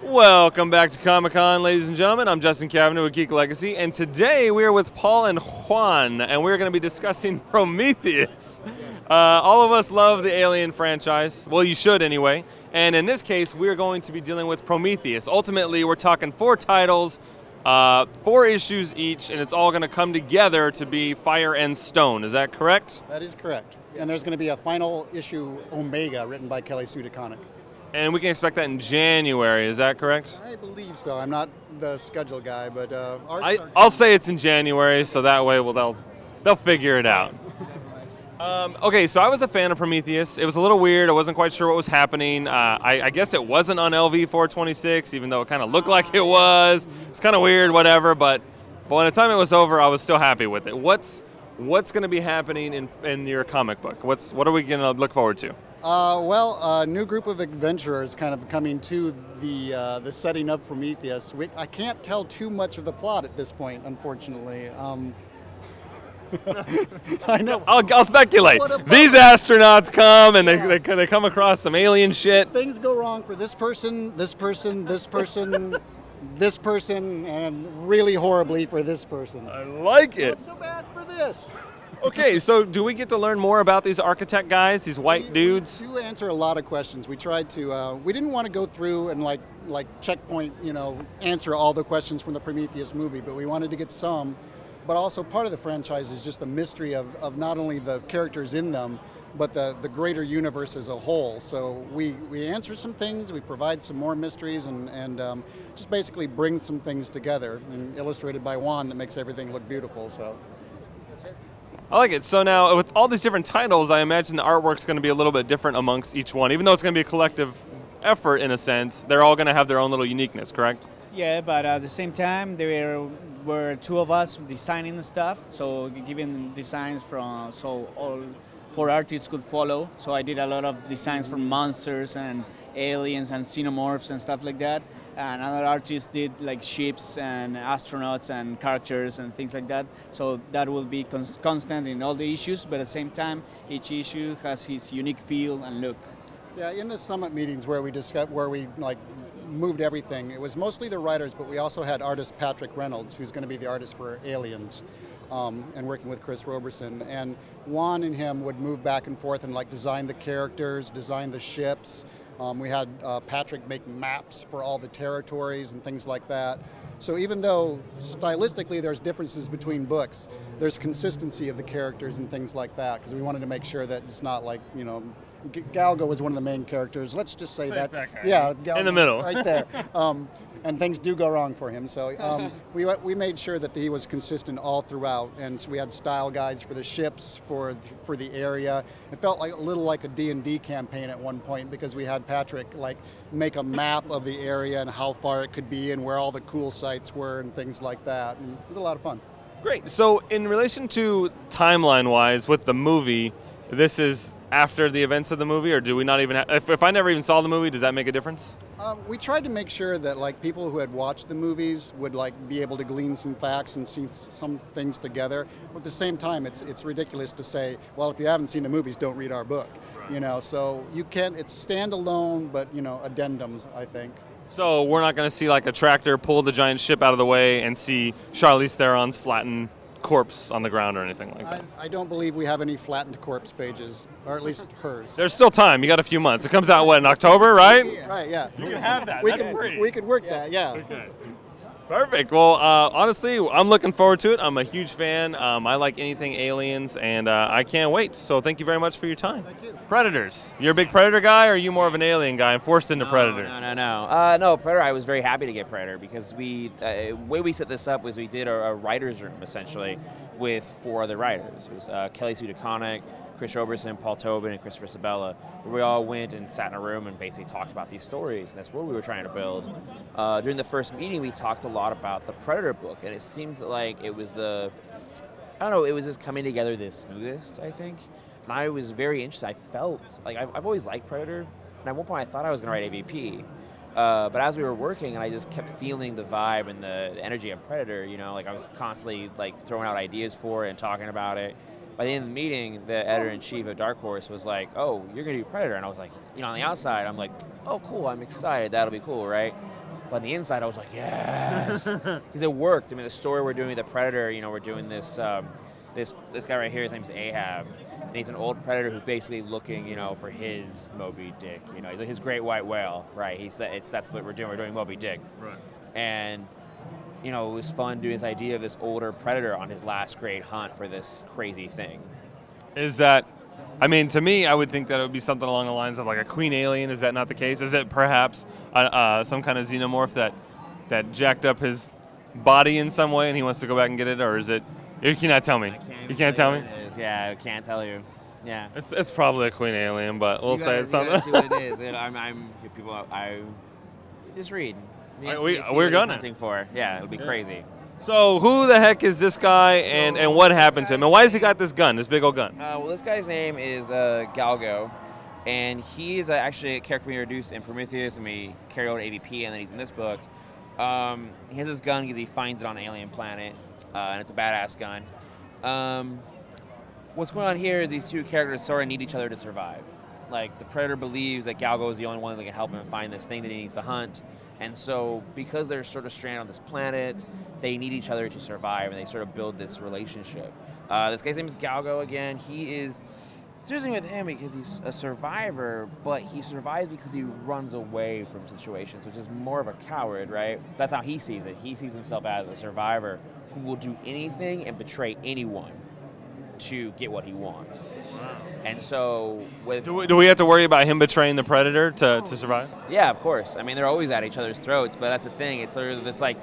Welcome back to Comic-Con, ladies and gentlemen. I'm Justin Cavanaugh with Geek Legacy, and today we are with Paul and Juan, and we're going to be discussing Prometheus. All of us love the Alien franchise. Well, you should anyway. And in this case, we're going to be dealing with Prometheus. Ultimately, we're talking 4 titles, 4 issues each, and it's all going to come together to be Fire and Stone. Is that correct? That is correct. And there's going to be a final issue, Omega, written by Kelly Sue DeConnick. And we can expect that in January, is that correct? I believe so. I'm not the schedule guy, but I'll say it's in January, so that way they'll figure it out. Okay, so I was a fan of Prometheus. It was a little weird. I wasn't quite sure what was happening. I guess it wasn't on LV-426, even though it kind of looked like it was. It's kind of weird, whatever. But by the time it was over, I was still happy with it. What's going to be happening in your comic book? What are we going to look forward to? Well, a new group of adventurers kind of coming to the setting of Prometheus. I can't tell too much of the plot at this point, unfortunately. I know. I'll speculate. These astronauts come and they come across some alien shit. Things go wrong for this person, this person, this person, this person, and really horribly for this person. I like it. Not so bad for this. Okay, so do we get to learn more about these architect guys, these white dudes? We do answer a lot of questions. We tried to, we didn't want to go through and like checkpoint, answer all the questions from the Prometheus movie, but we wanted to get some. But also part of the franchise is just the mystery of not only the characters in them, but the greater universe as a whole. So we answer some things, we provide some more mysteries, and just basically bring some things together, and illustrated by Juan that makes everything look beautiful. So. I like it. So now, with all these different titles, I imagine the artwork's going to be a little bit different amongst each one. Even though it's going to be a collective effort, in a sense, they're all going to have their own little uniqueness, correct? Yeah, but at the same time, there were 2 of us designing the stuff, so giving designs so all 4 artists could follow. So I did a lot of designs for monsters and aliens and xenomorphs and stuff like that. And other artists did like ships and astronauts and characters and things like that. So that will be constant in all the issues, but at the same time, each issue has its unique feel and look. Yeah, in the summit meetings where we moved everything, it was mostly the writers, but we also had artist Patrick Reynolds, who's going to be the artist for Aliens, and working with Chris Roberson. And Juan and him would move back and forth and design the characters, design the ships. We had Patrick make maps for all the territories and things like that. So even though stylistically there's differences between books, there's consistency of the characters and things like that, because we wanted to make sure that it's not like, Galgo was one of the main characters. Let's just say that. Yeah, Galgo, in the middle. Right there. And things do go wrong for him. So we made sure that he was consistent all throughout. And so we had style guides for the ships, for the area. It felt like a little like a D&D campaign at one point, because we had Patrick make a map of the area and how far it could be and where all the cool sites were and things like that. And it was a lot of fun. Great. So in relation to timeline-wise with the movie, this is after the events of the movie, or do we not even if I never even saw the movie, does that make a difference? We tried to make sure that people who had watched the movies would be able to glean some facts and see some things together. But at the same time, it's ridiculous to say, well, if you haven't seen the movies, don't read our book. Right. So you can't. It's standalone, but addendums, I think. So we're not going to see a tractor pull the giant ship out of the way and see Charlize Theron's flattened corpse on the ground or anything like that. I don't believe we have any flattened corpse pages, or at least hers. There's still time. You got a few months. It comes out, in October, right? Yeah. Right, yeah. You can have that. We can work that, yeah. Okay. Perfect. Well, honestly, I'm looking forward to it. I'm a huge fan. I like anything aliens, and I can't wait. So thank you very much for your time. Thank you. Predators. You're a big Predator guy, or are you more of an alien guy and forced into Predator? No, Predator, I was very happy to get Predator, because the way we set this up was we did a writer's room, essentially, with 4 other writers. It was Kelly Sue DeConnick, Chris Roberson, Paul Tobin, and Christopher Sabella, where we all went and sat in a room and basically talked about these stories, and that's what we were trying to build. During the first meeting, we talked a lot about the Predator book, and it seemed like it was it was just coming together the smoothest, I think. And I was very interested. I felt like I've always liked Predator, and at one point I thought I was going to write AVP. But as we were working, and I just kept feeling the vibe and the energy of Predator, you know, like I was constantly like throwing out ideas for it and talking about it. By the end of the meeting, the editor-in-chief of Dark Horse was like, "Oh, you're gonna do Predator," and I was like, you know, on the outside, I'm like, "Oh, cool, I'm excited. That'll be cool, right?" But on the inside, I was like, "Yes," because it worked. I mean, the story we're doing with the Predator, you know, we're doing this this guy right here. His name's Ahab, and he's an old Predator who's basically looking, you know, for his Moby Dick, you know, his great white whale, right? That's what we're doing. We're doing Moby Dick, Right. And you know, it was fun doing this idea of this older Predator on his last great hunt for this crazy thing. Is that, I mean, to me, I would think that it would be something along the lines of like a queen alien. Is that not the case? Is it perhaps some kind of xenomorph that jacked up his body in some way and he wants to go back and get it? Or is it, you cannot tell me. You can't tell me? It is. Yeah, I can't tell you. Yeah. It's probably a queen alien, but we'll say it's something. See what it is. And I just read. We're gonna. Hunting for. Yeah, it'll be crazy. So who the heck is this guy, and what happened to him, and why has he got this gun, this big old gun? Well, this guy's name is Galgo, and he is actually a character we introduced in Prometheus, and we carry over to AVP, and then he's in this book. He has this gun because he finds it on an alien planet, and it's a badass gun. What's going on here is these two characters sort of need each other to survive. Like, the Predator believes that Galgo is the only one that can help him find this thing that he needs to hunt. And so, because they're sort of stranded on this planet, they need each other to survive, and they sort of build this relationship. This guy's name is Galgo again. It's interesting with him because he's a survivor, but he survives because he runs away from situations, which is more of a coward, right? That's how he sees it. He sees himself as a survivor who will do anything and betray anyone to get what he wants. Wow. And so, do we have to worry about him betraying the Predator to survive? Yeah, of course. I mean, they're always at each other's throats, but that's the thing. It's sort of this, like,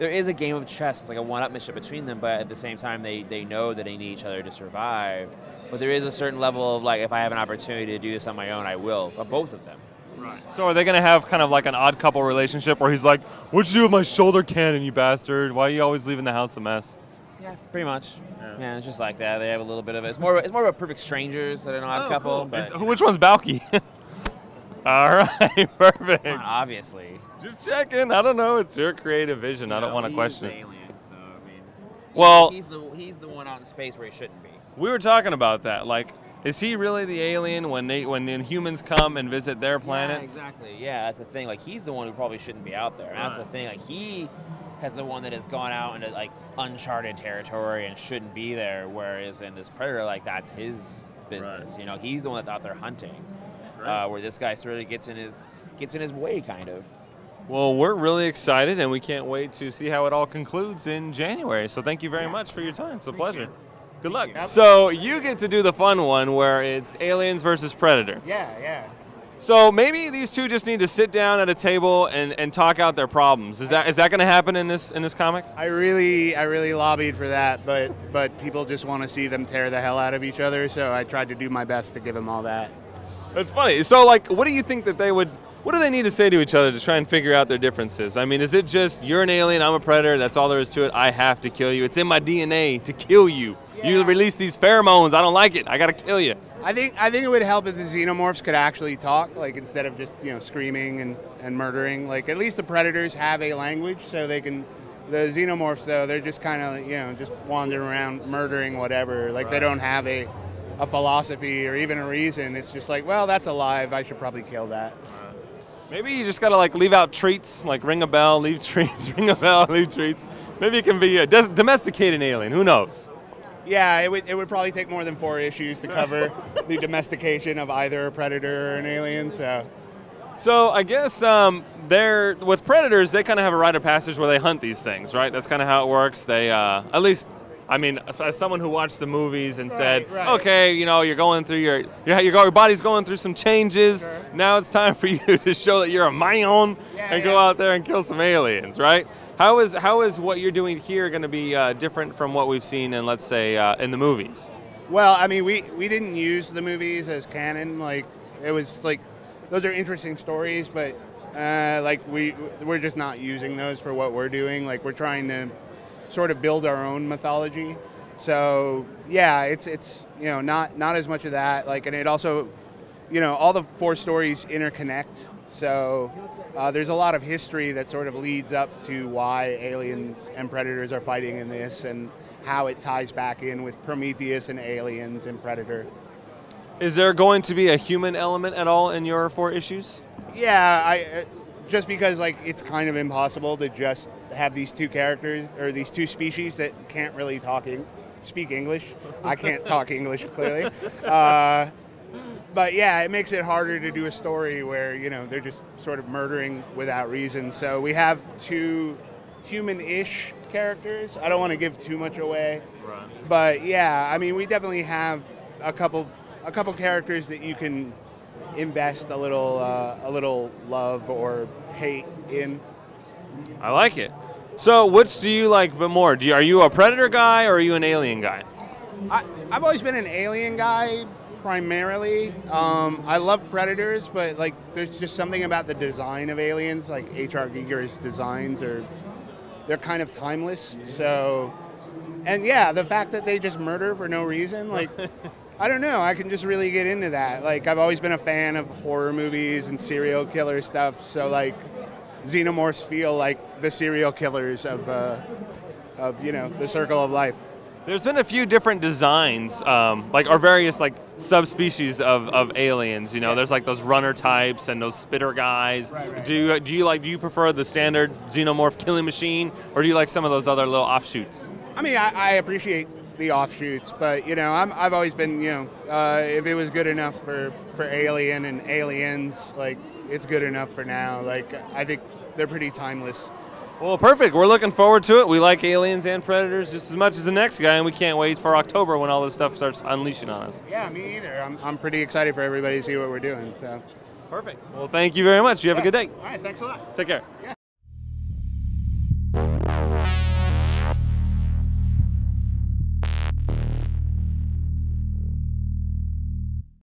there is a game of chess. It's like a one-upmanship between them, but at the same time, they know that they need each other to survive. But there is a certain level of, like, if I have an opportunity to do this on my own, I will. But both of them. Right. So are they going to have kind of like an odd couple relationship where he's like, "What'd you do with my shoulder cannon, you bastard? Why are you always leaving the house a mess?" Yeah, pretty much. Yeah, it's just like that. They have a little bit of it. It's more of a perfect strangers than an odd couple. Cool. But Which one's Balky? All right, perfect. Obviously. Just checking. I don't know. It's your creative vision. I don't want to question it. Alien, so I mean. Well, he's the one out in space where he shouldn't be. We were talking about that. Like, is he really the alien when the humans come and visit their planets? Yeah, exactly. Yeah, that's the thing. Like, he's the one who probably shouldn't be out there. And that's the thing. Like, he has the one that has gone out into like uncharted territory and shouldn't be there. Whereas in this Predator, like, that's his business. Right. You know, he's the one that's out there hunting. Right. Where this guy sort of gets in his way, kind of. Well, we're really excited, and we can't wait to see how it all concludes in January. So thank you very much for your time. It's a pleasure. Good luck. So you get to do the fun one where it's aliens versus Predator. Yeah. So maybe these two just need to sit down at a table and talk out their problems. Is that going to happen in this comic? I really lobbied for that, but people just want to see them tear the hell out of each other, so I tried to do my best to give them all that. That's funny. So, like, what do you think that what do they need to say to each other to try and figure out their differences? I mean, is it just, you're an alien, I'm a predator, that's all there is to it, I have to kill you. It's in my DNA to kill you. Yeah. You release these pheromones, I don't like it, I gotta kill you. I think it would help if the xenomorphs could actually talk, like, instead of just, screaming and murdering. Like, at least the predators have a language, so they can. The xenomorphs, though, they're just kind of, just wandering around murdering whatever. Like, They don't have a philosophy or even a reason. It's just like, well, that's alive, I should probably kill that. Maybe you just gotta, like, leave out treats, like ring a bell, leave treats, ring a bell, leave treats. Maybe it can be domesticate an alien, who knows? Yeah, it would probably take more than 4 issues to cover the domestication of either a predator or an alien, so. So I guess they're, with predators, they kind of have a rite of passage where they hunt these things, right? That's kind of how it works. They, at least, I mean, as someone who watched the movies and said, okay, you're going through your body's going through some changes. Sure. Now it's time for you to show that you're a man and go out there and kill some aliens, right? How is what you're doing here going to be different from what we've seen in, let's say, in the movies? Well, I mean, we didn't use the movies as canon. Like, it was like, those are interesting stories, but like we're just not using those for what we're doing. Like, we're trying to sort of build our own mythology. So yeah, it's not as much of that. Like, and it also, all the 4 stories interconnect. So there's a lot of history that sort of leads up to why aliens and predators are fighting in this, and how it ties back in with Prometheus and aliens and Predator. Is there going to be a human element at all in your 4 issues? Yeah, just because like it's kind of impossible to just have these 2 characters or these 2 species that can't really speak English. I can't talk English clearly. But yeah, it makes it harder to do a story where, you know, they're just sort of murdering without reason. So we have 2 human-ish characters. I don't want to give too much away. Right. But yeah, I mean, we definitely have a couple characters that you can invest a little love or hate in. I like it. So which do you like but more? Are you a Predator guy or are you an Alien guy? I've always been an Alien guy primarily. I love Predators, but like there's just something about the design of Aliens, like H.R. Giger's designs they're kind of timeless. So, and yeah, the fact that they just murder for no reason, like I don't know, I can just really get into that. Like I've always been a fan of horror movies and serial killer stuff, so like xenomorphs feel like the serial killers of you know, the circle of life. There's been a few different designs, or various like subspecies of aliens. You know, there's like those runner types and those spitter guys. Right. Do you prefer the standard xenomorph killing machine, or do you like some of those other little offshoots? I mean, I appreciate the offshoots, but you know, I've always been, you know, if it was good enough for Alien and Aliens, like it's good enough for now. Like I think they're pretty timeless. Well, perfect. We're looking forward to it. We like Aliens and Predators just as much as the next guy, and we can't wait for October when all this stuff starts unleashing on us. Yeah, me either. I'm pretty excited for everybody to see what we're doing. So. Perfect. Well, thank you very much. You have a good day. All right, thanks a lot. Take care. Yeah.